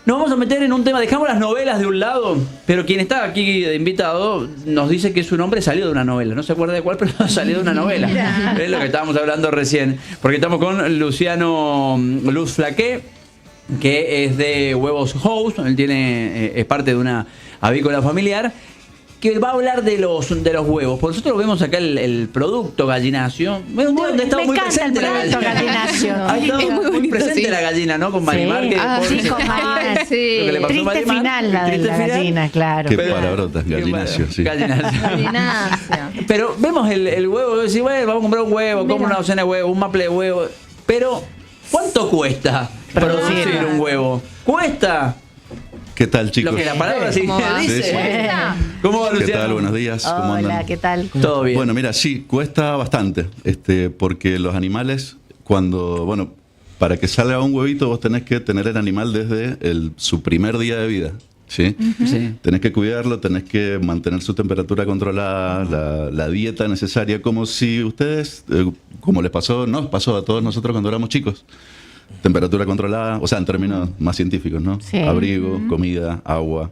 Nos vamos a meter en un tema, dejamos las novelas de un lado, pero quien está aquí de invitado nos dice que su nombre salió de una novela. No se acuerda de cuál, pero salió de una novela. Es lo que estábamos hablando recién. Porque estamos con Luciano Luz Flaqué, que es de Huevos House. Él es parte de una avícola familiar, que va a hablar de los huevos. Por nosotros vemos acá el producto gallinacio. Bueno, donde está muy presente la gallina. Ahí está muy presente, sí, la gallina, ¿no? Con Marimar. Sí, Que con Marimar, sí. Lo que le pasó a Triste Marimar, final la de la gallina, claro. Qué palabrotas, gallinacio, sí. Gallinacio. Pero vemos el huevo, decís, bueno, vamos a comprar un huevo, compro una docena de huevos, un maple de huevo. Pero, ¿cuánto cuesta producir un huevo? ¿Cuesta? ¿Qué tal, chicos? Lo que la palabra sí dice. Sí. ¿Cómo va, Luciano? ¿Qué tal? Buenos días. ¿Cómo andan? Hola, ¿qué tal? Todo bien. Bueno, mira, sí, cuesta bastante, porque los animales, para que salga un huevito vos tenés que tener el animal desde su primer día de vida, ¿sí? Sí. Tenés que cuidarlo, tenés que mantener su temperatura controlada, la dieta necesaria, como si ustedes, como nos pasó a todos nosotros cuando éramos chicos. Temperatura controlada, o sea, en términos más científicos, ¿no? Sí. Abrigo, comida, agua,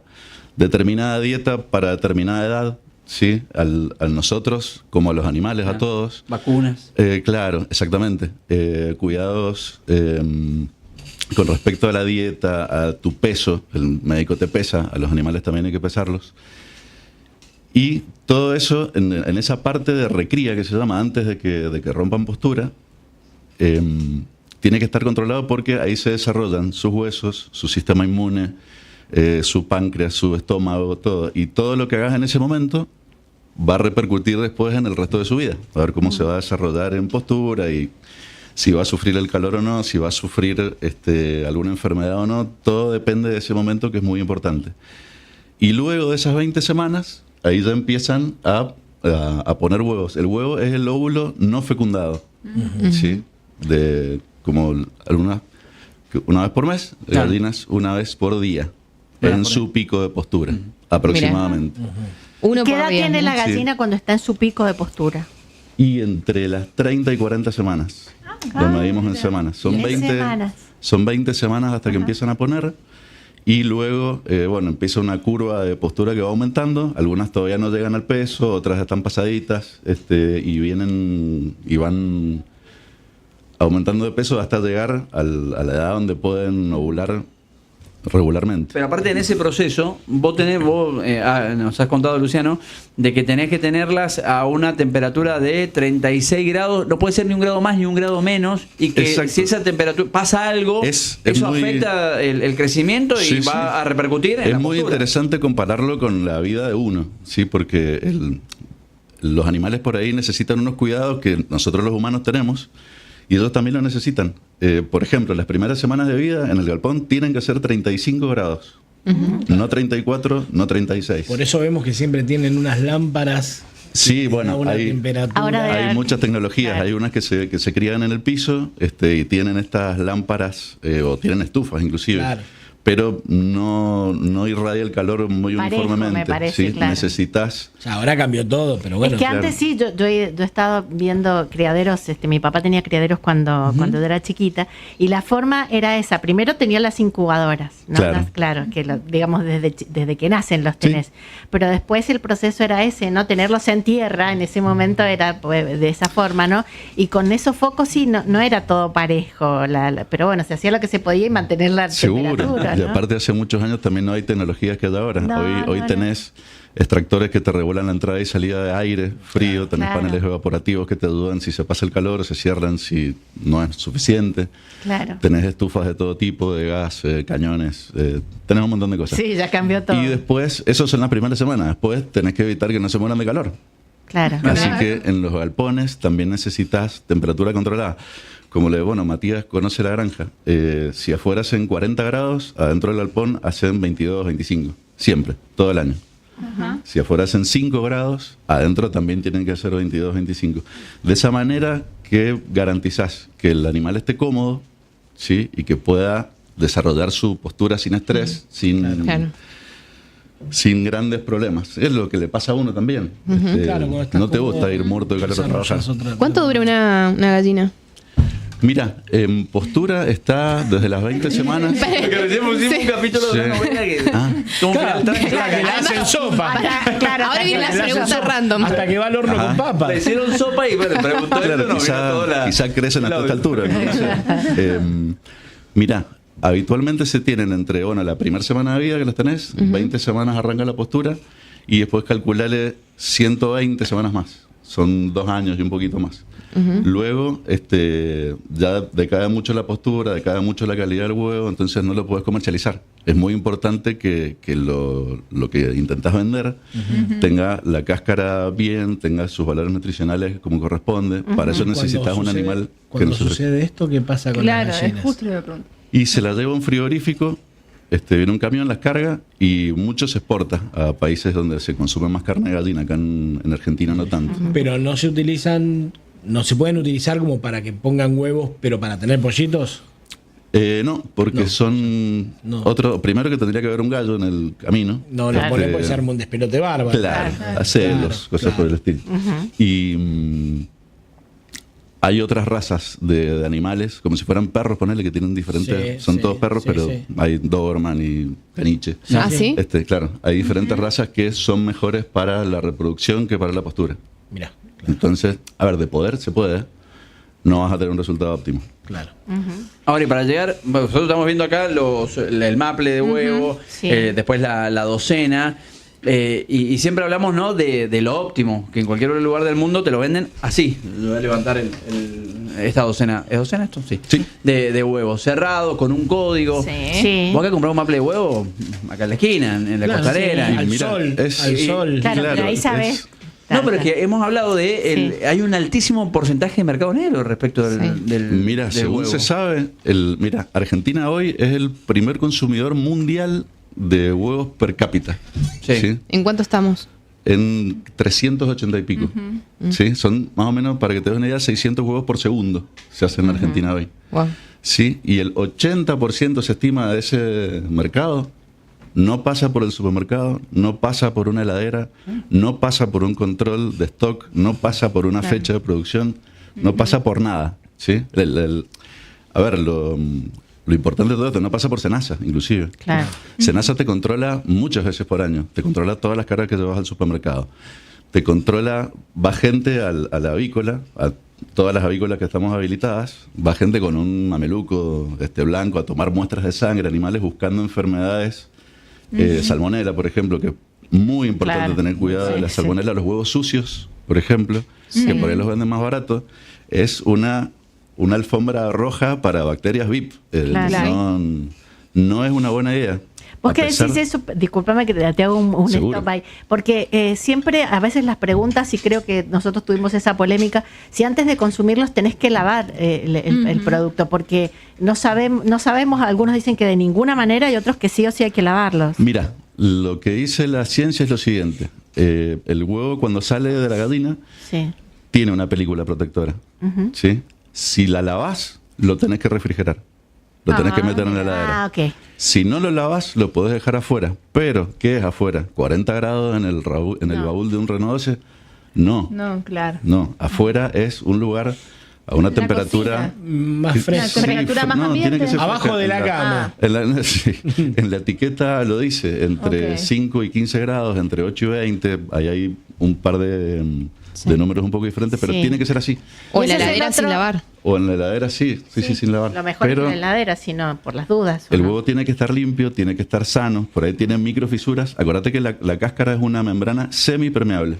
determinada dieta para determinada edad, ¿sí? Al nosotros, como a los animales, a todos. Vacunas. Claro, exactamente. Cuidados con respecto a la dieta, a tu peso, el médico te pesa, a los animales también hay que pesarlos. Y todo eso, en esa parte de recría que se llama, antes de que rompan postura, tiene que estar controlado porque ahí se desarrollan sus huesos, su sistema inmune, su páncreas, su estómago, todo. Y todo lo que hagas en ese momento va a repercutir después en el resto de su vida. A ver cómo se va a desarrollar en postura y si va a sufrir el calor o no, si va a sufrir alguna enfermedad o no. Todo depende de ese momento, que es muy importante. Y luego de esas 20 semanas, ahí ya empiezan a poner huevos. El huevo es el óvulo no fecundado, ¿sí? Como una vez por mes, Claro. gallinas una vez por día, en su pico de postura, aproximadamente. Uno ¿Qué por edad día, tiene ¿no? la gallina cuando está en su pico de postura? Y entre las 30 y 40 semanas, lo medimos en semanas. Son 20 semanas hasta que empiezan a poner. Y luego, empieza una curva de postura que va aumentando. Algunas todavía no llegan al peso, otras están pasaditas, y van aumentando de peso hasta llegar a la edad donde pueden ovular regularmente. Pero aparte en ese proceso, vos nos has contado, Luciano, de que tenés que tenerlas a una temperatura de 36 grados, no puede ser ni un grado más ni un grado menos, y que Exacto. si esa temperatura pasa algo, eso afecta el crecimiento y va a repercutir en la postura. Es muy interesante compararlo con la vida de uno, ¿sí? Porque los animales por ahí necesitan unos cuidados que nosotros los humanos tenemos, y ellos también lo necesitan. Por ejemplo, las primeras semanas de vida en el galpón tienen que ser 35 grados. No 34, no 36. Por eso vemos que siempre tienen unas lámparas. Sí, bueno, una hay temperatura. hay muchas tecnologías. Claro. Hay unas que se crían en el piso y tienen estas lámparas, o tienen estufas inclusive. Claro. Pero no irradia el calor muy Parejo, uniformemente. me parece, ¿sí? claro. Necesitas... O sea, ahora cambió todo, pero bueno. Es que antes sí, yo he estado viendo criaderos, mi papá tenía criaderos cuando yo era chiquita, y la forma era esa. Primero tenía las incubadoras, ¿no? Claro. Que digamos desde que nacen los tenés. Sí. Pero después el proceso era ese, ¿no? Tenerlos en tierra, en ese momento era pues, de esa forma, ¿no? Y con esos focos sí, no era todo parejo, pero bueno, se hacía lo que se podía y mantener la temperatura, Y ¿no? aparte hace muchos años también no hay tecnologías que hay ahora. Hoy tenés extractores que te regulan la entrada y salida de aire, frío, tenés paneles evaporativos que te ayudan si se pasa el calor, se cierran si no es suficiente. Claro. Tenés estufas de todo tipo, de gas, cañones, tenés un montón de cosas. Sí, ya cambió todo. Y después, eso son las primeras semanas, después tenés que evitar que no se mueran de calor. Claro. Así que en los galpones también necesitas temperatura controlada. Como Matías conoce la granja. Si afuera hacen 40 grados, adentro del galpón hacen 22, 25. Siempre, todo el año. Si afuera hacen 5 grados, adentro también tienen que hacer 22, 25. De esa manera que garantizás que el animal esté cómodo, ¿sí? Y que pueda desarrollar su postura sin estrés, sin grandes problemas. Es lo que le pasa a uno también. Claro, no te gusta ir muerto de calor a trabajar. ¿Cuánto dura una gallina? Mira, en postura está desde las 20 semanas. Porque recién pusimos un capítulo de una novela que... Tuvo un final trágico. Que la hacen sopa. Ahora vienen las preguntas random. Hasta que va al horno Ajá. con papas. Le hicieron sopa y bueno, preguntó Claro, esto, no, vino toda la- quizá crecen hasta esta altura. ¿No? No sé. Mira, habitualmente se tienen entre, bueno, la primera semana de vida que las tenés, 20 semanas arranca la postura y después calcularle 120 semanas más. Son 2 años y un poquito más. Luego, ya decae mucho la postura, decae mucho la calidad del huevo, entonces no lo puedes comercializar. Es muy importante que lo que intentás vender tenga la cáscara bien, tenga sus valores nutricionales como corresponde. Para eso necesitas un animal que Cuando no se... sucede esto, ¿qué pasa con Claro, las es gallinas? justo lo que pregunto. Y se la lleva a un frigorífico, viene un camión, las carga y mucho se exporta a países donde se consume más carne de gallina. Acá en Argentina no tanto. Pero no se utilizan, no se pueden utilizar como para que pongan huevos, pero para tener pollitos. No, porque No. son No. otro. Primero que tendría que haber un gallo en el camino. No lo Claro. ponen porque se arma un despelote bárbaro. Claro, hacerlos, cosas por el estilo. Y hay otras razas de animales, como si fueran perros, ponerle que tienen diferentes. Sí, son sí, todos perros, sí, pero sí. hay Doberman y caniche. ¿Ah, sí? Claro, hay diferentes razas que son mejores para la reproducción que para la postura. Mira, Entonces, a ver, de poder se puede, no vas a tener un resultado óptimo. claro. Ahora, y para llegar, bueno, nosotros estamos viendo acá el maple de huevo, sí. después la docena, y siempre hablamos, ¿no?, de lo óptimo, que en cualquier lugar del mundo te lo venden así. Voy a levantar esta docena. ¿Es docena esto? Sí. Sí. De huevo, cerrado, con un código. Sí. ¿Vos acá comprás un maple de huevo? Acá en la esquina, en la Claro, costanera. sí, en- al mira, sol, es- al sol. Claro, Claro, pero ahí es- sabes. No, pero es que hemos hablado de... Sí. Hay un altísimo porcentaje de mercado negro respecto del Mira, del según huevo. se sabe, mira, Argentina hoy es el primer consumidor mundial de huevos per cápita. Sí. ¿En cuánto estamos? En 380 y pico. ¿Sí? Son más o menos, para que te des una idea, 600 huevos por segundo se hacen en Argentina hoy. Wow. Sí, y el 80% se estima de ese mercado no pasa por el supermercado, no pasa por una heladera, no pasa por un control de stock, no pasa por una fecha de producción, no pasa por nada. ¿Sí? A ver, lo importante de todo esto, no pasa por Senasa, inclusive. Claro. Senasa te controla muchas veces por año, te controla todas las cargas que llevas al supermercado, te controla, va gente a la avícola, a todas las avícolas que estamos habilitadas, va gente con un mameluco blanco a tomar muestras de sangre, animales buscando enfermedades, salmonela, por ejemplo, que es muy importante Claro. tener cuidado de Sí, la sí. salmonela, los huevos sucios, por ejemplo, que por ahí los venden más baratos, es una alfombra roja para bacterias VIP. Claro. No es una buena idea. ¿Vos A qué pesar- decís eso? Discúlpame que te hago un Seguro. stop ahí. Porque siempre, a veces las preguntas, y creo que nosotros tuvimos esa polémica, si antes de consumirlos tenés que lavar el producto, porque no sabemos, algunos dicen que de ninguna manera y otros que sí o sí hay que lavarlos. Mira, lo que dice la ciencia es lo siguiente. El huevo cuando sale de la gallina Sí. tiene una película protectora. ¿Sí? Si la lavás, lo tenés que refrigerar. Lo tenés que meter en la heladera. Ah, ok. Si no lo lavas, lo podés dejar afuera. Pero, ¿qué es afuera? ¿40 grados en el baúl de un Renault 12? No, No, claro. no. Afuera es un lugar a una temperatura... Más Sí, fresco. Una temperatura más tiene que ambiente. ser Abajo fresca. de la cama. Sí, en la etiqueta lo dice, entre Ok. 5 y 15 grados, entre 8 y 20, ahí hay un par de números un poco diferentes, pero Sí. tiene que ser así. O en la Ese es el heladera sin otro- lavar. O en la heladera sí, sin lavar. Lo mejor pero es en la heladera, si no, por las dudas. ¿o el no? huevo tiene que estar limpio, tiene que estar sano, por ahí tiene microfisuras. Acuérdate que la cáscara es una membrana semipermeable,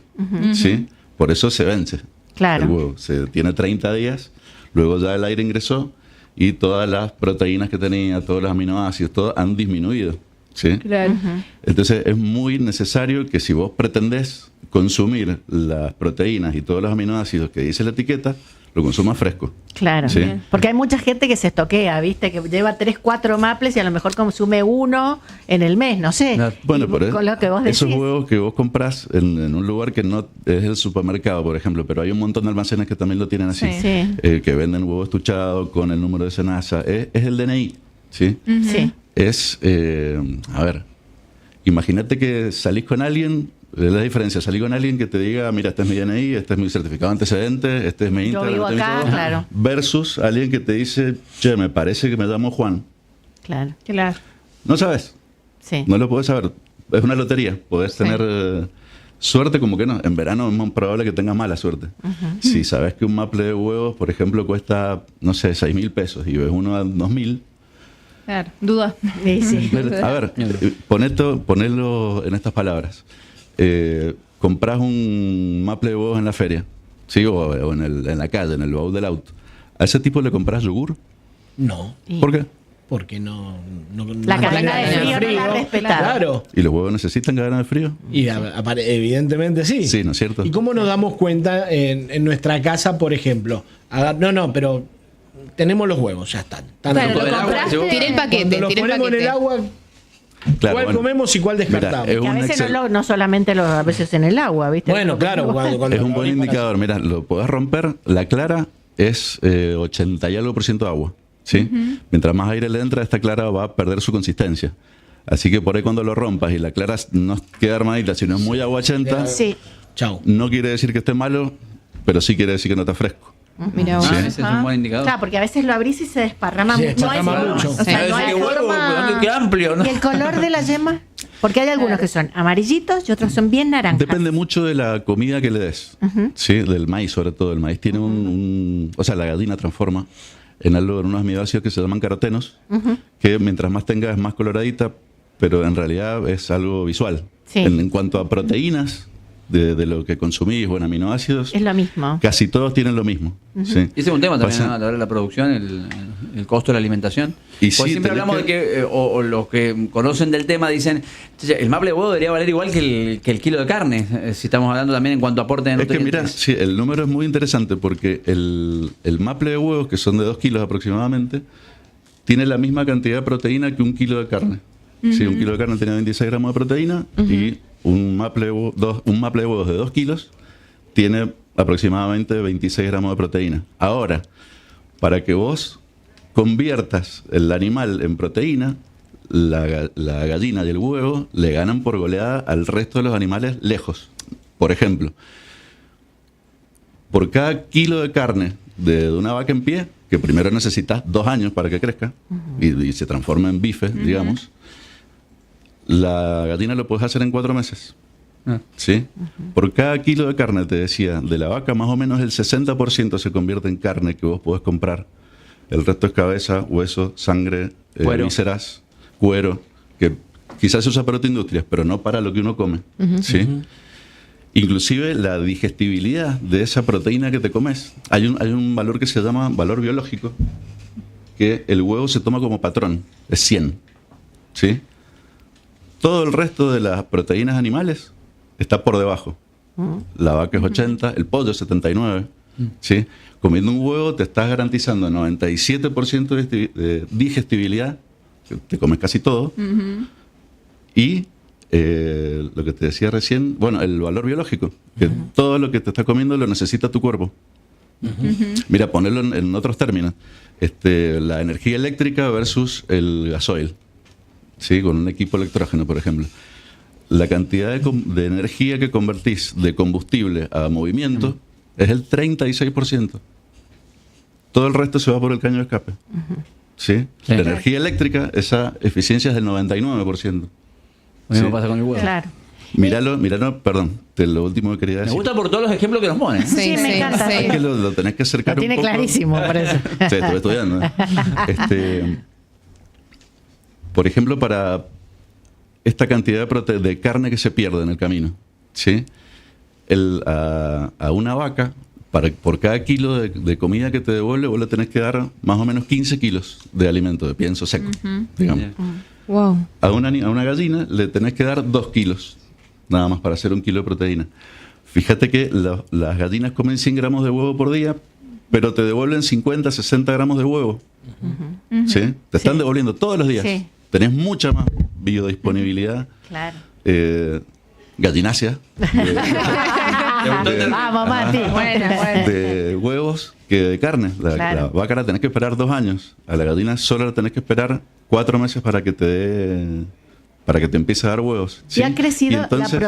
¿sí? Por eso se vence Claro. el huevo. Se tiene 30 días, luego ya el aire ingresó y todas las proteínas que tenía, todos los aminoácidos, todo han disminuido, ¿sí? Claro. Entonces es muy necesario que si vos pretendés consumir las proteínas y todos los aminoácidos que dice la etiqueta, lo consumas fresco. Claro. Sí. Porque hay mucha gente que se estoquea, ¿viste? Que lleva 3, 4 maples y a lo mejor consume uno en el mes, no sé. Claro. Bueno, Y pero con lo que vos decís. esos huevos que vos comprás en un lugar que no es el supermercado, por ejemplo, pero hay un montón de almacenes que también lo tienen así, Sí. que venden huevo estuchado con el número de Senasa. Es el DNI, ¿sí? Sí. Es, a ver, imagínate que salís con alguien, Es la diferencia. Salí con alguien que te diga, mira, este es mi DNI, este es mi certificado de antecedentes, este es mi Yo Instagram. vivo este es mi acá, todo. claro. Versus alguien que te dice, che, me parece que me llamo Juan. Claro. Claro. No sabes, Sí. no lo puedes saber. Es una lotería. Podés Sí. tener suerte como que no. En verano es más probable que tengas mala suerte. Si sabes que un maple de huevos, por ejemplo, cuesta, no sé, 6.000 pesos y ves uno a 2.000. Claro. Duda. Sí, sí. A ver, ponelo en estas palabras. Compras un maple de huevos en la feria, ¿sí? O en la calle, en el baúl del auto. ¿A ese tipo le compras yogur? No, Y ¿Por qué? porque no La cadena de frío no la respetaba. Claro. ¿Y los huevos necesitan cadena de frío? Y evidentemente sí. Sí, ¿no es cierto? ¿Y cómo nos damos cuenta en nuestra casa, por ejemplo? No, pero tenemos los huevos, ya están. Claro, con lo el agua, compraste. Tiré el paquete. Cuando los Tiré el ponemos en el paquete. agua, Claro, ¿cuál bueno. comemos y cuál descartamos? Mira, es Que a un veces excel- no solamente a veces en el agua, ¿viste? Bueno, claro, cuando es un lo buen abrís para- indicador. Mira, lo podés romper. La clara es 80 y algo % de agua. ¿Sí? Mientras más aire le entra, esta clara va a perder su consistencia. Así que por ahí cuando lo rompas y la clara no queda armadita, sino es muy aguachenta, Sí. Chau. no quiere decir que esté malo, pero sí quiere decir que no está fresco. Mira vos. Ah, ese es un buen indicador. Claro, porque a veces lo abrís y se desparrama Se mucho. desparrama No hay mucho. forma. O sea, Sí. no hay Qué huevo, forma. qué amplio, ¿no? ¿Y el color de la yema? Porque hay algunos que son amarillitos y otros son bien naranjas. Depende mucho de la comida que le des. ¿Sí? Del maíz, sobre todo. El maíz tiene o sea, la gallina transforma en unos aminoácidos que se llaman carotenos, que mientras más tengas es más coloradita, pero en realidad es algo visual. Sí. En cuanto a proteínas de lo que consumís o en aminoácidos, Es lo mismo. casi todos tienen lo mismo. ¿sí? Y ese es un tema también, Pasa- ¿no? A la hora de la producción, el costo de la alimentación. Y Porque sí, siempre tenés hablamos que- de que, o los que conocen del tema dicen, "Che, el maple de huevo debería valer igual que el kilo de carne, si estamos hablando también en cuanto a aporte de Es que mira, nutrientes. sí, el número es muy interesante porque el maple de huevos, que son de 2 kilos aproximadamente, tiene la misma cantidad de proteína que un kilo de carne. Sí, un kilo de carne tiene 26 gramos de proteína y un maple de huevos de 2 kilos tiene aproximadamente 26 gramos de proteína. Ahora, para que vos conviertas el animal en proteína, la gallina y el huevo le ganan por goleada al resto de los animales lejos. Por ejemplo, por cada kilo de carne de una vaca en pie, que primero necesitas 2 años para que crezca y se transforme en bife, digamos, la gallina lo puedes hacer en 4 meses. Ah. ¿Sí? Por cada kilo de carne, te decía, de la vaca, más o menos el 60% se convierte en carne que vos podés comprar. El resto es cabeza, hueso, sangre, Cuero. vísceras, cuero, que quizás se usa para otras industrias, pero no para lo que uno come. ¿Sí? Inclusive la digestibilidad de esa proteína que te comes. Hay un valor que se llama valor biológico, que el huevo se toma como patrón, es 100. ¿Sí? Todo el resto de las proteínas animales está por debajo. La vaca es 80, el pollo es 79. ¿Sí? Comiendo un huevo te estás garantizando 97% de digestibilidad, que te comes casi todo, y lo que te decía recién, bueno, el valor biológico, que todo lo que te está comiendo lo necesita tu cuerpo. Mira, ponerlo en otros términos, la energía eléctrica versus el gasoil, ¿sí? Con un equipo electrógeno, por ejemplo. La cantidad de energía que convertís de combustible a movimiento es el 36%. Todo el resto se va por el caño de escape. ¿Sí? Sí. La energía eléctrica, esa eficiencia es del 99%. Lo mismo Sí. pasa con el huevo. Claro. Míralo, perdón, lo último que quería Me decir. gusta por todos los ejemplos que nos ponen. Sí, me encanta. Es que lo tenés que acercar Lo un tiene poco. clarísimo, por eso. Sí, estuve estudiando. Por ejemplo, para esta cantidad de carne que se pierde en el camino, ¿sí? A una vaca, por cada kilo de comida que te devuelve, vos le tenés que dar más o menos 15 kilos de alimento, de pienso seco, digamos. Wow. A una gallina le tenés que dar 2 kilos, nada más para hacer 1 kilo de proteína. Fíjate que las gallinas comen 100 gramos de huevo por día, pero te devuelven 50, 60 gramos de huevo. ¿Sí? Te están devolviendo todos los días. Sí. Tenés mucha más biodisponibilidad. Claro. Gallinacia. Vamos, Mati. De huevos que de carne. La Claro. vaca la tenés que esperar 2 años. A la gallina solo la tenés que esperar 4 meses para que te dé para que te empiece a dar huevos. Y ¿sí? ha crecido, entonces,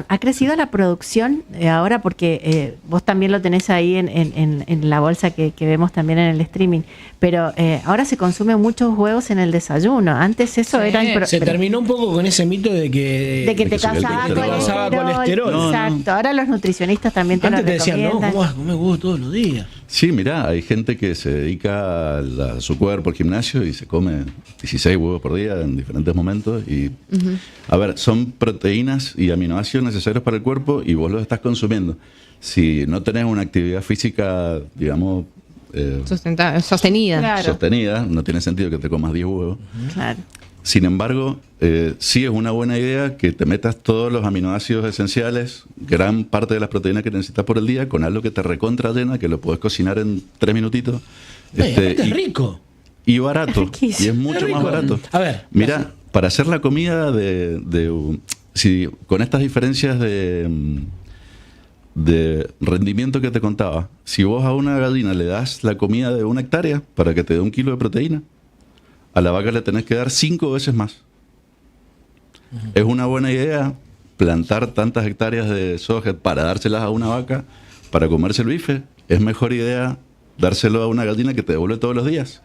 ha crecido la producción ahora porque vos también lo tenés ahí en la bolsa que vemos también en el streaming, pero ahora se consumen muchos huevos en el desayuno. Antes eso Sí. era... Se terminó un poco con ese mito de que de que te que subía el causaba colesterol. colesterol. No, Exacto. Ahora los nutricionistas también te antes lo te decían, no, recomiendan. ¿cómo vas a comer huevos todos los días? Sí, mirá, hay gente que se dedica a su cuerpo, al gimnasio, y se come 16 huevos por día en diferentes momentos. Y, a ver, son proteínas y aminoácidos necesarios para el cuerpo y vos los estás consumiendo. Si no tenés una actividad física, digamos, Sostenida. Claro. sostenida, no tiene sentido que te comas 10 huevos. Claro. Sin embargo, sí es una buena idea que te metas todos los aminoácidos esenciales, gran parte de las proteínas que necesitas por el día, con algo que te recontra llena, que lo puedes cocinar en 3 minutitos. Aparte es rico. Y barato. Riquísimo. Y es mucho Es más rico. barato. A ver, Mira, para hacer la comida si con estas diferencias de rendimiento que te contaba, si vos a una gallina le das la comida de 1 hectárea para que te dé 1 kilo de proteína, a la vaca le tenés que dar 5 veces más. Es una buena idea plantar tantas hectáreas de soja para dárselas a una vaca para comerse el bife. Es mejor idea dárselo a una gallina que te devuelve todos los días.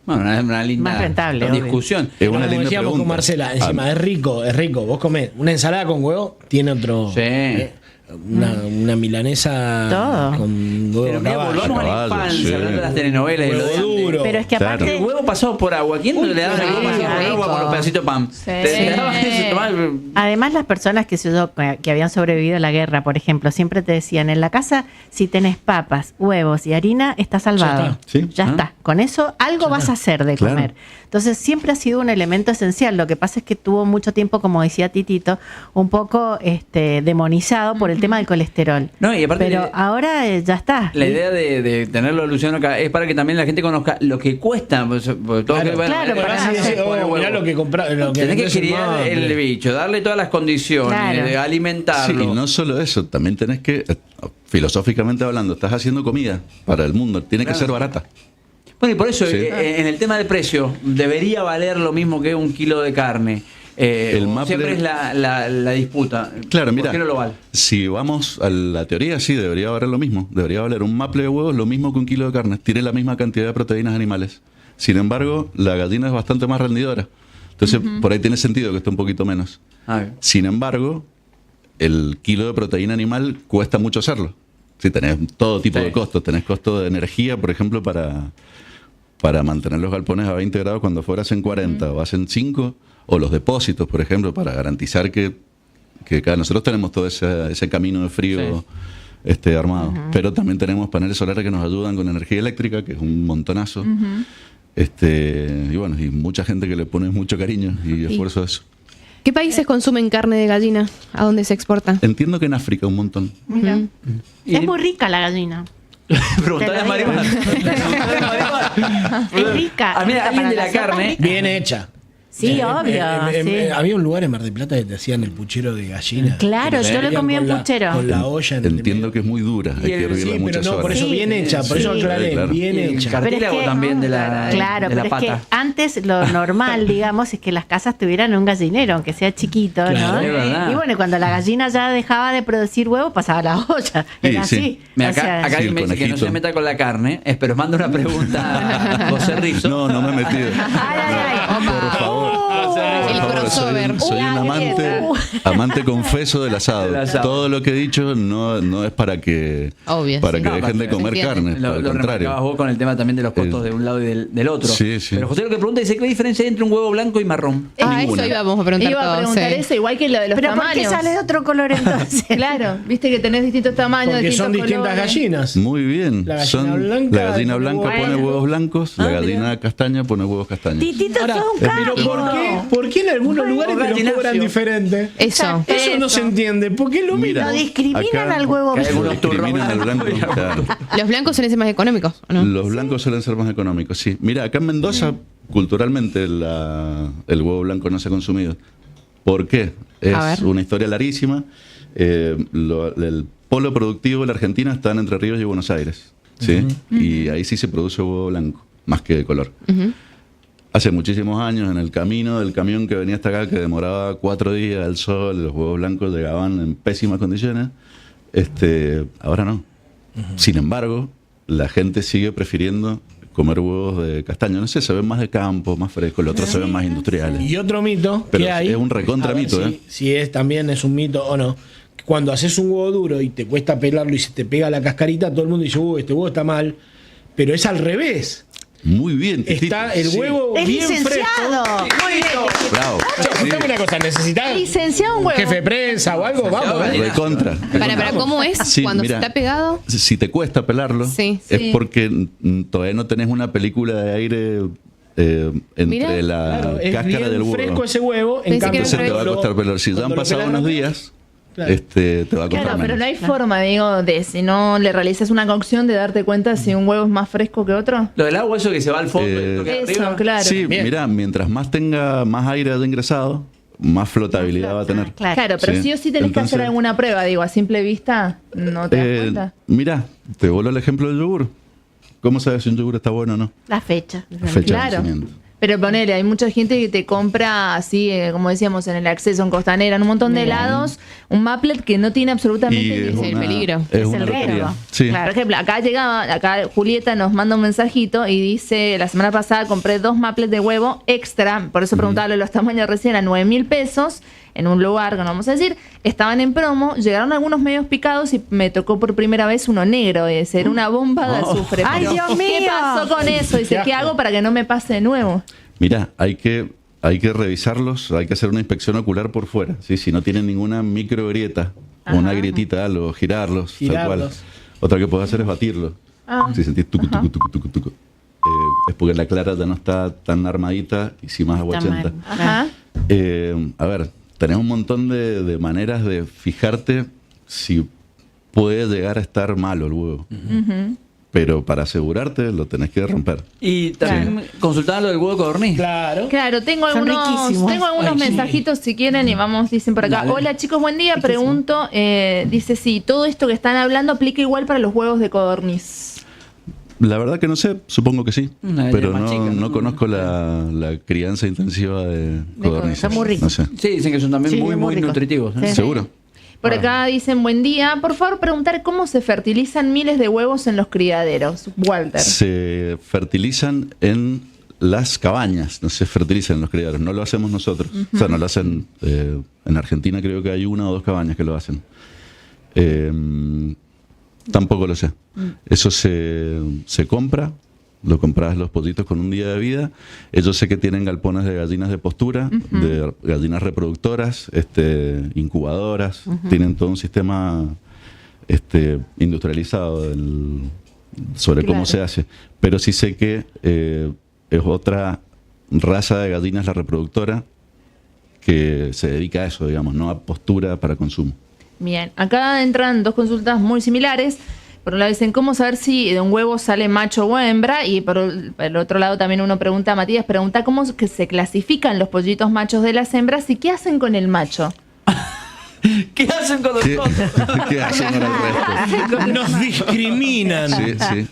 Bueno, una linda Más rentable, obvio. discusión. Es una como linda decíamos pregunta. con Marcela, encima es rico. Vos comés una ensalada con huevo, tiene otro... Sí. Una milanesa Todo. con huevo Pero mira, caballo. volvamos a la caballo, infancia, sí. hablando de las telenovelas y lo de Huevo antes. duro. Pero es que Claro. aparte... El huevo pasado por agua. ¿Quién le daba el huevo pasado por rico. agua con los pedacitos de pan? Sí. Te daban eso, tomabas- Además, las personas que habían sobrevivido a la guerra, por ejemplo, siempre te decían, en la casa, si tenés papas, huevos y harina, estás salvado. Ya está. Sí. Ya Ah. está. Con eso algo vas a hacer de Claro. comer. Entonces, siempre ha sido un elemento esencial. Lo que pasa es que tuvo mucho tiempo, como decía Titito, un poco demonizado por el tema del colesterol. No, y aparte Pero ahora ya está. la idea de tenerlo Luciano acá es para que también la gente conozca lo que cuesta. Pues, todo Claro, que, bueno, claro, para para no no se ser- pone huevo. mirá lo que compra, lo que Tenés que vendés en criar Mamre. el bicho, darle todas las condiciones, Claro. de Sí, alimentarlo. y no solo eso, también tenés que, filosóficamente hablando, estás haciendo comida para el mundo, tiene Claro. que ser barata. Bueno, y por eso, Sí. en el tema del precio, debería valer lo mismo que 1 kilo de carne. El O Maple- siempre es la disputa. Claro, ¿Por mira, qué no lo vale? si vamos a la teoría, sí, debería valer lo mismo. Debería valer un maple de huevos lo mismo que 1 kilo de carne. Tiene la misma cantidad de proteínas animales. Sin embargo, la gallina es bastante más rendidora. Entonces, por ahí tiene sentido que esté un poquito menos. A ver. Sin embargo, el kilo de proteína animal cuesta mucho hacerlo. Si tenés todo tipo Sí. de costos. Tenés costo de energía, por ejemplo, para mantener los galpones a 20 grados cuando afuera hacen 40 o hacen 5. O los depósitos, por ejemplo, para garantizar que nosotros tenemos todo ese camino de frío armado. Pero también tenemos paneles solares que nos ayudan con energía eléctrica, que es un montonazo. Y bueno, y mucha gente que le pone mucho cariño y esfuerzo a eso. ¿Qué países consumen carne de gallina? ¿A dónde se exporta? Entiendo que en África un montón. Mira. Y- Es muy rica la gallina. Preguntale a Te lo digo. Marimar. Preguntale a Marimar. Es rica. Ah, mira, rica alguien para de la sopa, carne. rica. Bien hecha. Sí, obvio. sí. Había un lugar en Mar del Plata que te hacían el puchero de gallina. Claro, yo lo he comido en puchero. Con la olla en el Entiendo medio. que es muy dura, hay Y que el- hervirla Sí, pero muchas no, por horas. eso Sí. bien hecha, por eso Sí. aclaré, Claro. bien Y el hecha. cartílago también de la, Claro, de la pero es que pata. antes lo normal, digamos, es que las casas tuvieran un gallinero, aunque sea chiquito, Claro. ¿no? Es verdad. Y bueno, cuando la gallina ya dejaba de producir huevos, pasaba a la olla. Era Sí, así. sí. Mira, O acá, sea, acá Sí, alguien el me dice que no conejito. se meta con la carne, pero manda una pregunta a José Rizzo. No me he metido. Ay, ay, ay. Por favor. El Por favor, crossover. soy un amante confeso del asado. Del asado. Todo lo que he dicho no es para que, Obvio, para sí. que No, dejen de se comer entiende. carne. Lo Al remarcabas contrario. vos con el tema también de los costos de un lado y del otro. Sí, sí. Pero José lo que pregunta dice, ¿qué diferencia hay entre un huevo blanco y marrón? Ah, Ninguna. eso íbamos a preguntar Iba a todos. preguntar sí. eso, igual que lo de los Pero ¿por tamaños. qué sale de otro color entonces? Claro, viste que tenés distintos tamaños, Porque son distintos distintas colores. gallinas. Muy bien. La gallina blanca la gallina pone blanca huevos pone blancos. huevos blancos, la gallina castaña pone huevos castaños. Titito, Ahora, sos un pero capo. ¿por qué en algunos lugares te lo gallinacio. cobran diferente? Eso. Eso no se entiende. ¿Por qué lo Mira, Lo mismo? discriminan acá- al huevo que hay blanco. algunos Discriminan al turros blanco. Claro. Los blancos suelen ser más económicos, ¿o no? Los blancos suelen ser más económicos, sí. Mira, acá en Mendoza, culturalmente, el huevo blanco no se ha consumido. ¿Por qué? A Es ver. una historia larguísima. El polo productivo de la Argentina está en Entre Ríos y Buenos Aires, ¿sí? Y ahí sí se produce huevo blanco, más que de color. hace muchísimos años, en el camino del camión que venía hasta acá, que demoraba 4 días al sol, los huevos blancos llegaban en pésimas condiciones, ahora no. Sin embargo, la gente sigue prefiriendo comer huevos de castaño. No sé, se ven más de campo, más frescos, los otros se ven más industriales. Y otro mito Pero que hay, es un recontra a ver mito, si también es un mito o no. Cuando haces un huevo duro y te cuesta pelarlo y se te pega la cascarita, todo el mundo dice, este huevo está mal. Pero es al revés. Muy bien, Titito. Está el huevo ¡Es bien licenciado! fresco. Muy bien. Bravo. Escuchame una cosa, ¿necesitas Licenciado un huevo. jefe de prensa o algo? Vamos, Recontra. Para, ¿cómo es? Sí, Cuando mira, se está pegado. Si te cuesta pelarlo, Sí. es Sí. porque todavía no tenés una película de aire entre Mira, la Claro, es cáscara bien del huevo. fresco ese huevo. En Pensé que cambio, era Entonces te va a cuando costar pelar. Si ya cuando han lo pasado pelas unos rápido, días, claro. te va a costar Claro, pero menos. no hay forma, digo, de si no le realizas una cocción de darte cuenta si un huevo es más fresco que otro. Lo del agua, eso que se va al fondo. y toca Eso, arriba. claro. Sí, Bien. mira, mientras más tenga más aire haya ingresado, más flotabilidad va a tener. Claro, pero Sí. sí o sí tenés que hacer Entonces, alguna prueba, digo, a simple vista no te das cuenta. Mira, te vuelvo al ejemplo del yogur. ¿Cómo sabes si un yogur está bueno o no? La fecha. Fecha de Claro. vencimiento. Pero ponele, hay mucha gente que te compra así, como decíamos, en el acceso en Costanera, en un montón de helados, un Maplet que no tiene absolutamente Y ni es el peligro. Es Es una el lotería. riesgo. Sí. Claro. Por ejemplo, acá Julieta nos manda un mensajito y dice, la semana pasada compré 2 Maplets de huevo extra, por eso preguntaba lo de los tamaños recién, a 9.000 pesos, en un lugar que no vamos a decir, estaban en promo, llegaron algunos medios picados y me tocó por primera vez uno negro, ese era una bomba de azufre. ¡Ay, Pero, Dios ¿qué mío! pasó con eso? Dice, Qué ¿qué asco. hago para que no me pase de nuevo? Mira, hay que revisarlos, hay que hacer una inspección ocular por fuera. ¿Sí? Si no tienen ninguna micro grieta o una grietita, algo, girarlos, tal cual. Girarlos. Otra que puedes hacer es batirlos. Si sentís tucu, tucu, tucu, tucu, tucu. Es porque la clara ya no está tan armadita y sí más Está aguachenta. mal. Ajá. A ver, tenés un montón de maneras de fijarte si puede llegar a estar malo el huevo. Pero para asegurarte lo tenés que romper. Y también consultaban lo del huevo de codorniz. Claro. Claro, tengo Son algunos riquísimos. Ay, sí. mensajitos si quieren y vamos, dicen por acá. Dale. Hola chicos, buen día. Pregunto, dice si todo esto que están hablando aplica igual para los huevos de codorniz. La verdad que no sé, supongo que sí. Una Pero más no, chica, ¿no? no conozco la crianza intensiva de codornices. Son muy ricos. No sé. Sí, dicen que son también Sí, muy, muy muy ricos. nutritivos. ¿eh? Sí. ¿Seguro? Por acá dicen buen día. Por favor, preguntar cómo se fertilizan miles de huevos en los criaderos. Walter. Se fertilizan en las cabañas, no se fertilizan en los criaderos. No lo hacemos nosotros. O sea, no lo hacen. En Argentina creo que hay 1 o 2 cabañas que lo hacen. Tampoco lo sé. Eso se compra. Lo compras los pollitos con un día de vida. Ellos sé que tienen galpones de gallinas de postura, de gallinas reproductoras, incubadoras. Tienen todo un sistema industrializado sobre cómo Claro. se hace. Pero sí sé que es otra raza de gallinas la reproductora que se dedica a eso, digamos, no a postura para consumo. Bien, acá entran 2 consultas muy similares. Por un lado dicen cómo saber si de un huevo sale macho o hembra, y por el otro lado también uno pregunta, Matías pregunta cómo que se clasifican los pollitos machos de las hembras y qué hacen con el macho. ¿Qué hacen con los ¿Qué, otros? ¿Qué hacen con el resto? Nos discriminan. Sí, sí.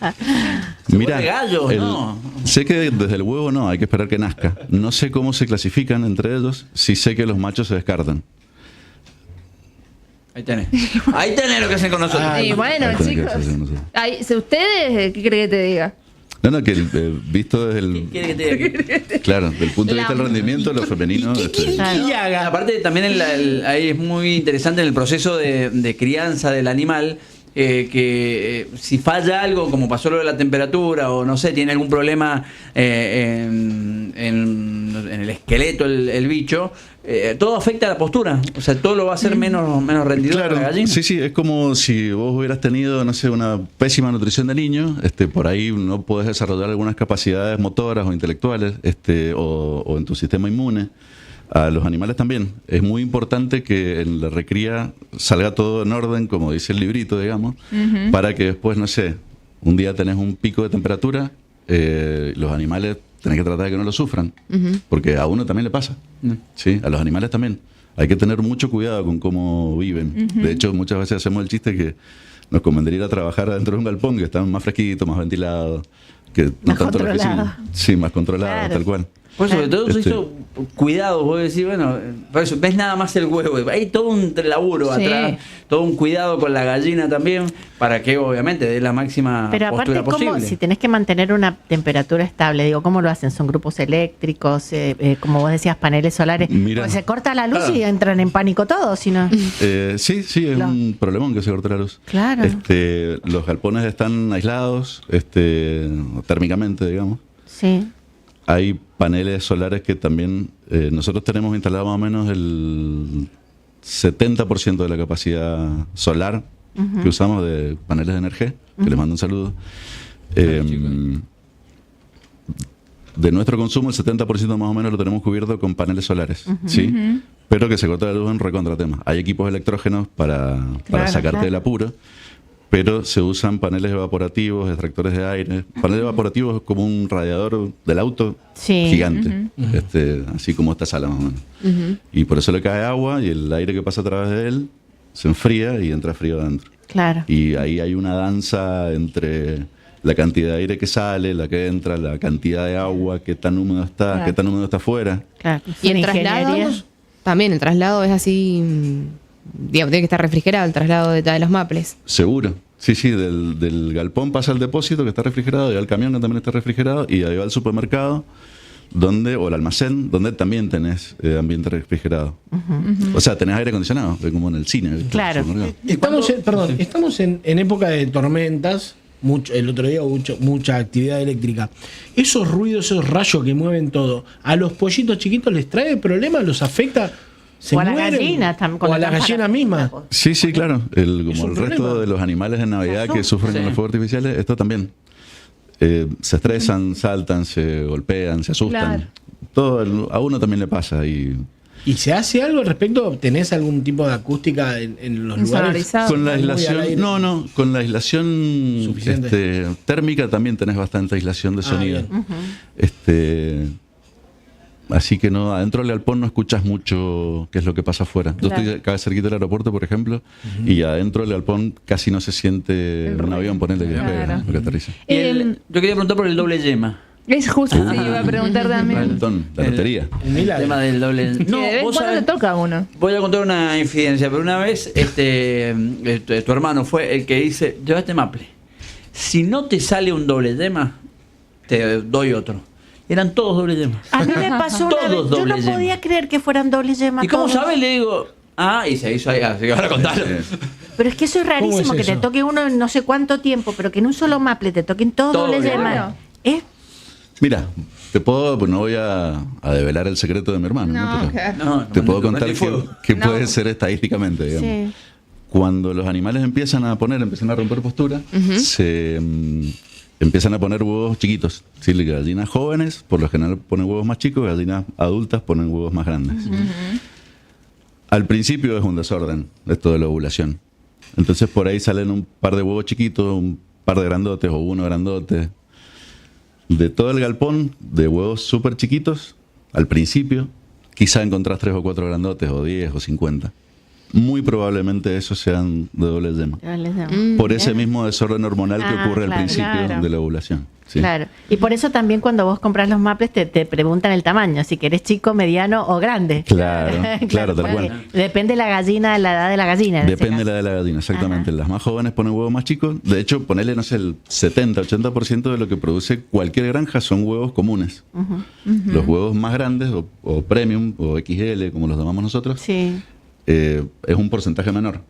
Se Mira, vuelve gallo, ¿no? sé que desde el huevo no, hay que esperar que nazca. No sé cómo se clasifican entre ellos, sí sé que los machos se descartan. Ahí tenés. Ahí tenés lo que hacen con nosotros. Ah, Y bueno, Ahí tenés que chicos, hacer, no sé. ay, si ustedes, ¿qué creen que te diga? No, que visto desde el... ¿Qué quiere que te diga? Claro, del punto de vista del rendimiento, lo femenino... Y haga. Aparte también ahí es muy interesante en el proceso de crianza del animal, que si falla algo, como pasó lo de la temperatura, o no sé, tiene algún problema en el esqueleto el bicho, todo afecta a la postura. O sea, todo lo va a hacer menos rendidor Claro, la gallina. sí, es como si vos hubieras tenido, no sé, una pésima nutrición de niño, por ahí no podés desarrollar algunas capacidades motoras o intelectuales, o en tu sistema inmune. A los animales también. Es muy importante que en la recría salga todo en orden, como dice el librito, digamos, para que después, no sé, un día tenés un pico de temperatura, los animales tenés que tratar de que no lo sufran, porque a uno también le pasa, ¿sí? A los animales también. Hay que tener mucho cuidado con cómo viven. De hecho, muchas veces hacemos el chiste que nos convendría ir a trabajar dentro de un galpón que está más fresquito, más ventilado, que no Más tanto la controlado. oficina. Sí, más controlado, Claro. tal cual. Por eso, sobre todo Este- eso, cuidado, vos decís, bueno, por eso, ves nada más el huevo, hay todo un laburo Sí. atrás, todo un cuidado con la gallina también, para que obviamente dé la máxima Pero aparte, postura ¿cómo, posible. si tenés que mantener una temperatura estable, digo, ¿cómo lo hacen? ¿Son grupos eléctricos? Como vos decías, paneles solares. Mira. Pues se corta la luz Claro. y entran en pánico todos, si no. Sí, es Claro. un problemón que se corte la luz. Claro. Los galpones están aislados, térmicamente, digamos. Sí. Hay paneles solares que también nosotros tenemos instalado más o menos el 70% de la capacidad solar que usamos de paneles de energía, que les mando un saludo. De nuestro consumo, el 70% más o menos lo tenemos cubierto con paneles solares, ¿sí? Pero que se corta la luz en recontratema. Hay equipos electrógenos para sacarte claro. del apuro, pero se usan paneles evaporativos, extractores de aire. Paneles evaporativos es como un radiador del auto Sí. gigante, así como esta sala más o menos. Y por eso le cae agua y el aire que pasa a través de él se enfría y entra frío adentro. Claro. Y ahí hay una danza entre la cantidad de aire que sale, la que entra, la cantidad de agua, qué tan húmedo está, Claro. qué tan húmedo está afuera. Claro. Y el Son ingeniería. traslado, también el traslado es así, digamos, tiene que estar refrigerado el traslado de los maples. Seguro. Sí, del galpón pasa al depósito que está refrigerado, y al camión que también está refrigerado, y ahí va al supermercado o el almacén, donde también tenés ambiente refrigerado. O sea, tenés aire acondicionado, como en el cine. ¿viste? Claro. El supermercado. Estamos en época de tormentas. El otro día hubo mucha actividad eléctrica. Esos ruidos, esos rayos que mueven todo, ¿a los pollitos chiquitos les trae problemas? ¿Los afecta? ¿Se O a la mueren? gallina también, con O a la la gallina misma. Sí, claro. Es Como un el resto problema. de los animales en Navidad que sufren Sí. con los fuegos artificiales, esto también. Se estresan, saltan, se golpean, se asustan. Claro. A uno también le pasa. ¿Y se hace algo al respecto? ¿Tenés algún tipo de acústica en los lugares? Insonorizado. Con la Muy al aislación, aire. no, con la aislación Suficiente. térmica también tenés bastante aislación de sonido. bien. Así que no, adentro del galpón no escuchas mucho qué es lo que pasa afuera. Yo Claro. estoy acá cerquita del aeropuerto, por ejemplo, y adentro del galpón casi no se siente El un ruido. avión, ponele que Claro. despega, ¿no? Que aterriza. Y yo quería preguntar por el doble yema. Es justo, sí, iba a preguntar El también. montón, la lotería. Un El milagro. tema del doble. Que de vez en cuando sabés- te toca a uno. Voy a contar una infidencia, pero una vez tu hermano fue el que dice, llévate maple. Si no te sale un doble yema, te doy otro. Eran todos doble yemas. A mí me pasó una Todos vez. Yo no doble yema. podía creer que fueran doble yema. ¿Y cómo todos. sabes? Le digo, y se hizo ahí, así que ahora contalo. Pero es que eso es rarísimo, ¿Cómo es que te eso? toque uno en no sé cuánto tiempo, pero que en un solo maple te toquen todos Todo doble doble yema. yema. Es Mira, pues no voy a develar el secreto de mi hermano, ¿no? No, Pero No, te puedo no contar prendí fuego. qué No. puede ser estadísticamente, digamos. Sí. Cuando los animales empiezan a romper postura, se empiezan a poner huevos chiquitos. Sí, gallinas jóvenes, por lo general ponen huevos más chicos, gallinas adultas ponen huevos más grandes. Al principio es un desorden esto de la ovulación. Entonces por ahí salen un par de huevos chiquitos, un par de grandotes o uno grandote. De todo el galpón de huevos súper chiquitos, al principio, quizá encontrás 3 o 4 grandotes, o 10 o 50. Muy probablemente esos sean de doble yema. doble yema. Por ese mismo desorden hormonal que Ah, ocurre al claro, principio claro. de la ovulación. ¿sí? Claro. Y por eso también cuando vos compras los maples te preguntan el tamaño, si querés chico, mediano o grande. Claro, tal porque cual. Depende de la gallina, de la edad de la gallina. en ese Depende caso. la de la gallina, exactamente. Ajá. Las más jóvenes ponen huevos más chicos. De hecho, ponerle, no sé, el 70-80% de lo que produce cualquier granja son huevos comunes. Los huevos más grandes, o premium, o XL, como los llamamos nosotros, Sí. es un porcentaje menor.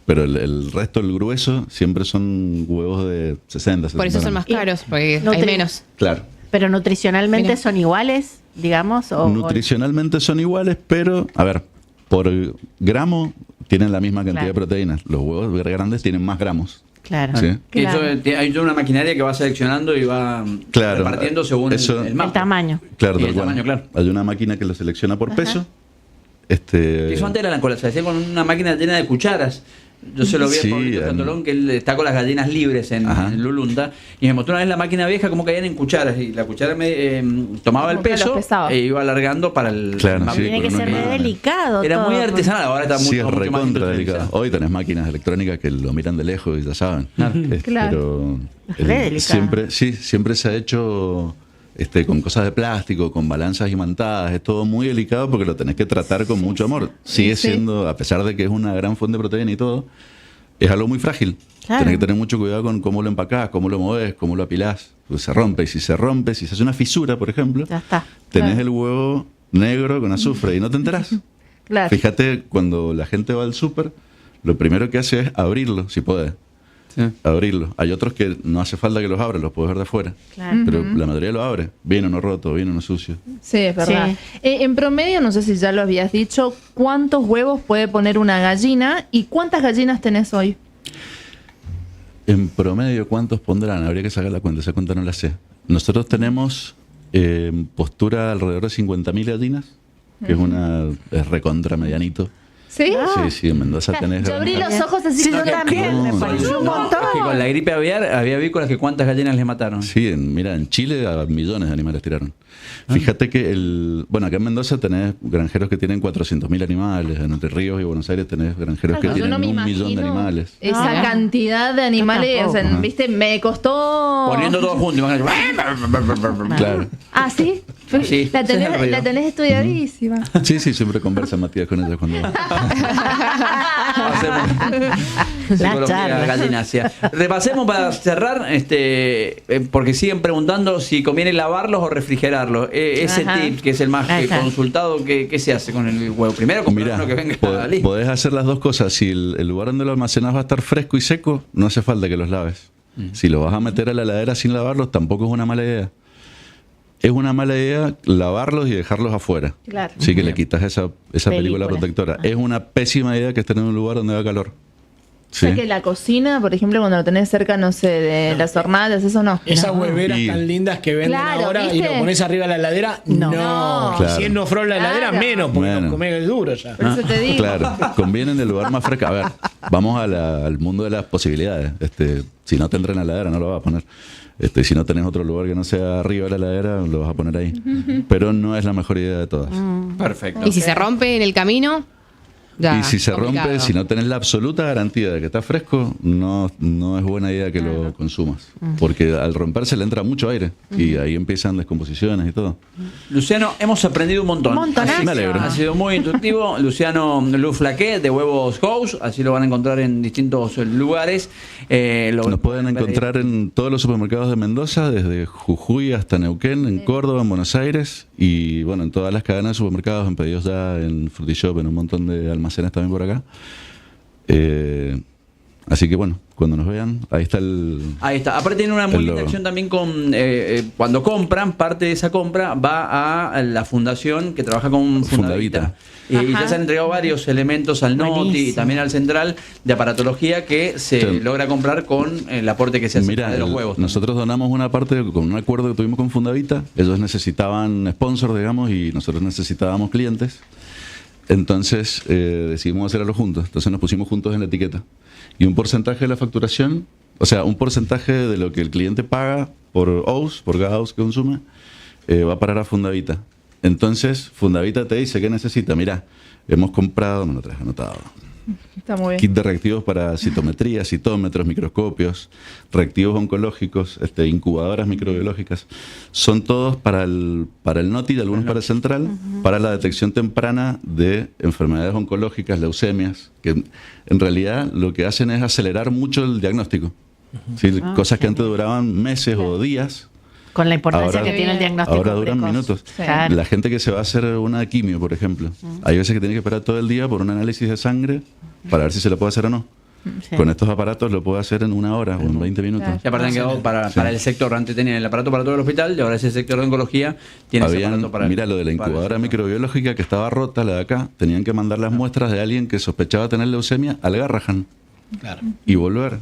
Pero el resto, el grueso, siempre son huevos de 60, 70. Por eso son más caros, porque No hay te- menos. Claro. Pero nutricionalmente Mira. son iguales, digamos. Nutricionalmente son iguales, pero, a ver, por gramo tienen la misma cantidad Claro. de proteínas. Los huevos grandes tienen más gramos. Claro. Sí. Que Claro. hay toda una maquinaria que va seleccionando y va Claro. repartiendo según Eso- el El mapa. tamaño. Claro, Y tal el cual. tamaño, claro. Hay una máquina que lo selecciona por peso. Eso antes era la cola, se hacía con una máquina llena de cucharas. Yo se lo vi Sí, a Pablito en- Cantolón, que él está con las gallinas libres Ajá. en Lulunda, y me mostró una vez la máquina vieja como caían en cucharas, y la cuchara tomaba el Como que los peso pesaba. e iba alargando para el Claro, mapa. sí, Tiene que por ser una re máquina. delicado. Era todo, muy pues. artesanal, ahora está Sí, es mucho más recontra delicado. industrializado. Hoy tenés máquinas electrónicas que lo miran de lejos y ya saben. Claro. Claro. Pero Es re delicado. siempre se ha hecho con cosas de plástico, con balanzas imantadas. Es todo muy delicado porque lo tenés que tratar con mucho amor. Sigue siendo, a pesar de que es una gran fuente de proteína y todo, es algo muy frágil. Claro. Tenés que tener mucho cuidado con cómo lo empacás, cómo lo movés, cómo lo apilás. Pues se rompe, y si se rompe, si se hace una fisura, por ejemplo, Ya está. tenés el huevo negro con azufre y no te enterás. Claro. Fíjate, cuando la gente va al súper, lo primero que hace es abrirlo, si puede. Sí. Abrirlo. Hay otros que no hace falta que los abra, los puedes ver de afuera. Claro. Pero la mayoría lo abre. Viene uno roto, viene uno sucio. Sí, es verdad. Sí. En promedio, no sé si ya lo habías dicho, ¿cuántos huevos puede poner una gallina y cuántas gallinas tenés hoy? En promedio, ¿cuántos pondrán? Habría que sacar la cuenta, esa cuenta no la sé. Nosotros tenemos en postura alrededor de 50.000 gallinas, que es recontra medianito. ¿Sí? Sí, sí, en Mendoza tenés... Yo abrí los ojos así. Sí, yo también, me no, pareció un montón. Es que con la gripe aviar había avícolas que cuántas gallinas le mataron. Sí, en Chile a millones de animales tiraron. Fíjate que acá en Mendoza tenés granjeros que tienen 400.000 animales, en Entre Ríos y Buenos Aires tenés granjeros que Claro, yo tienen no me 1 millón de imagino animales. esa cantidad de animales, o sea, tampoco. viste, me costó... Poniendo todo junto. Imagínate. Claro. Ah, ¿sí? Sí, La ese es el ruido. tenés estudiadísima. Sí, siempre conversa Matías con ellos cuando... Hacemos psicología charla. gallinacia. Repasemos para cerrar, porque siguen preguntando si conviene lavarlos o refrigerarlos. Ese Ajá. tip, que es el más Ajá. consultado, ¿qué se hace con el huevo? Primero comprar Mirá, uno que venga listo. podés hacer las dos cosas. Si el lugar donde lo almacenás va a estar fresco y seco, no hace falta que los laves. Si lo vas a meter a la heladera sin lavarlos, tampoco es una mala idea. Es una mala idea lavarlos y dejarlos afuera. Claro. Sí, que le quitas esa película Película. protectora. Es una pésima idea que estén en un lugar donde haga calor. O sea que la cocina, por ejemplo, cuando lo tenés cerca, no sé, de las hornallas, eso no. Esas hueveras Y- tan lindas que venden Claro, ahora y ¿viste? lo pones arriba de la heladera, no. Claro. Si es no frola la heladera, Claro. menos, porque Bueno. lo comés el duro ya. Por eso te digo. Claro, conviene en el lugar más fresco. A ver, vamos al mundo de las posibilidades. Si no tendrás en la heladera, no lo vas a poner. Si no tenés otro lugar que no sea arriba de la heladera, lo vas a poner ahí. Pero no es la mejor idea de todas. Perfecto. Y si se rompe en el camino, ya. Y si se complicado. rompe, si no tenés la absoluta garantía de que está fresco, no es buena idea que lo consumas. Porque al romperse le entra mucho aire y ahí empiezan descomposiciones y todo. Luciano, hemos aprendido un montón. Un montonazo. Me alegro. Ha sido muy instructivo. Luciano Luflaqué, de Huevos House, así lo van a encontrar en distintos lugares. Nos pueden encontrar en todos los supermercados de Mendoza, desde Jujuy hasta Neuquén, en Córdoba, en Buenos Aires y bueno, en todas las cadenas de supermercados, en Pedidos Ya, en Frutishop, en un montón de almacenes también por acá. Así que bueno, cuando nos vean, ahí está Ahí está. Aparte tiene una muy El linda logo. acción también con cuando compran, parte de esa compra va a la fundación que trabaja con Fundavita. Y ya se han entregado varios elementos al NOTI y Buenísimo. también al Central de aparatología que se Sí. logra comprar con el aporte que se hace Mira, de los huevos. nosotros donamos una parte con un acuerdo que tuvimos con Fundavita. Ellos necesitaban sponsors, digamos, y nosotros necesitábamos clientes. Entonces decidimos hacerlo juntos. Entonces nos pusimos juntos en la etiqueta. Y un porcentaje de la facturación, o sea, un porcentaje de lo que el cliente paga por OUS, por cada OUS que consume, va a parar a Fundavita. Entonces, Fundavita te dice qué necesita. Mira, hemos comprado, me lo traje anotado, Está muy bien. kit de reactivos para citometría, citómetros, microscopios, reactivos oncológicos, incubadoras microbiológicas. Son todos para el NOTI y algunos para el Central, para la detección temprana de enfermedades oncológicas, leucemias, que en realidad lo que hacen es acelerar mucho el diagnóstico. ¿Sí? Cosas que antes duraban meses o días. Con la importancia Ahora- que tiene el diagnóstico. Ahora duran precoz. minutos. Sí. Claro. La gente que se va a hacer una quimio, por ejemplo, hay veces que tiene que esperar todo el día por un análisis de sangre para ver si se lo puede hacer o no. Sí. Con estos aparatos lo puede hacer en 1 hora o en 20 minutos. Claro. Y aparte han quedado para el sector, antes tenían el aparato para todo el hospital y ahora ese sector de oncología tiene ese aparato para Mira, lo de la para el incubadora sector. microbiológica que estaba rota, la de acá, tenían que mandar las muestras de alguien que sospechaba tener leucemia al Garrahan Claro. y volver.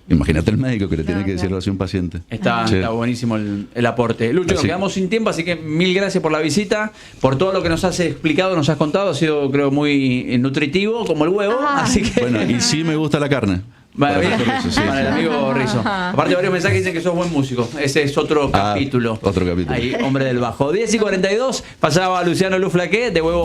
Imagínate el médico que le tiene que decirlo así a un paciente. Está Sí. buenísimo el aporte. Lucho, nos Así- quedamos sin tiempo, así que mil gracias por la visita, por todo lo que nos has explicado, nos has contado, ha sido creo muy nutritivo como el huevo, así que... Bueno, y sí me gusta la carne. Vale, Para bien. el Rizzo, sí, Para el sí. amigo Rizzo. Aparte varios mensajes dicen que sos buen músico. Ese es otro Ah, capítulo. otro capítulo. Ahí, hombre del bajo. 10:42 pasaba Luciano Luflaqué de Huevo